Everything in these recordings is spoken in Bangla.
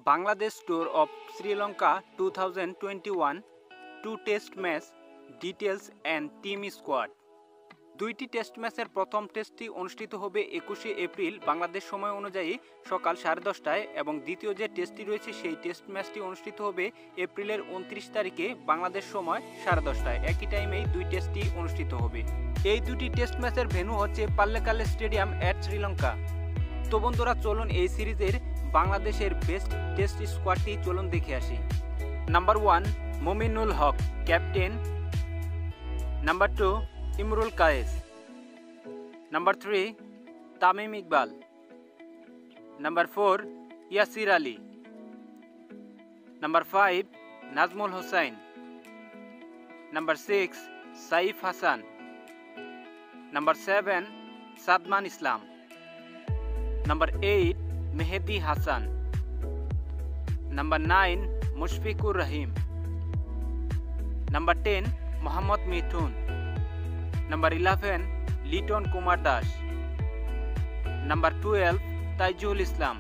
Bangladesh tour of Sri Lanka 2021 two test match details and team squad. দুইটি টেস্ট ম্যাচের প্রথম টেস্টটি অনুষ্ঠিত হবে 21শে এপ্রিল বাংলাদেশ সময় অনুযায়ী সকাল 10:30টায় এবং দ্বিতীয় যে টেস্টটি রয়েছে সেই টেস্ট ম্যাচটি অনুষ্ঠিত হবে এপ্রিলের 29 তারিখে বাংলাদেশ সময় 10:30টায়। একই টাইমেই দুই টেস্টটি অনুষ্ঠিত হবে। এই দুটি টেস্ট ম্যাচের ভেন্যু হচ্ছে পাল্লেকালে স্টেডিয়াম অ্যাট শ্রীলঙ্কা। তো বন্ধুরা, চলুন এই সিরিজের বাংলাদেশের বেস্ট টেস্ট স্কোয়াডটি চলুন দেখে আসি। Number 1 Mominul Haque captain, number 2 Imrul Kayes, number 3 Tamim Iqbal, number 4 Yasir Ali, number 5 Najmul Hossain, number 6 Saif Hasan, number 7 Sadman Islam, number 8 Mehedi Hasan, number 9 Mushfiqur Rahim, number 10 Mohammad Mithun, number 11 Liton Kumar Das, number 12 Taijul Islam,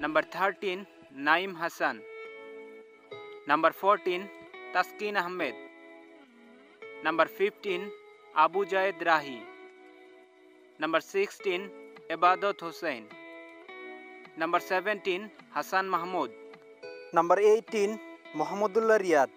number 13 Nayeem Hasan, number 14 Taskin Ahmed, number 15 Abu Jayed Rahi, number 16 এবাদত হোসেন, নাম্বার 17 হাসান মাহমুদ, নাম্বার 18 মোহাম্মদুল্লাহ রিয়াদ।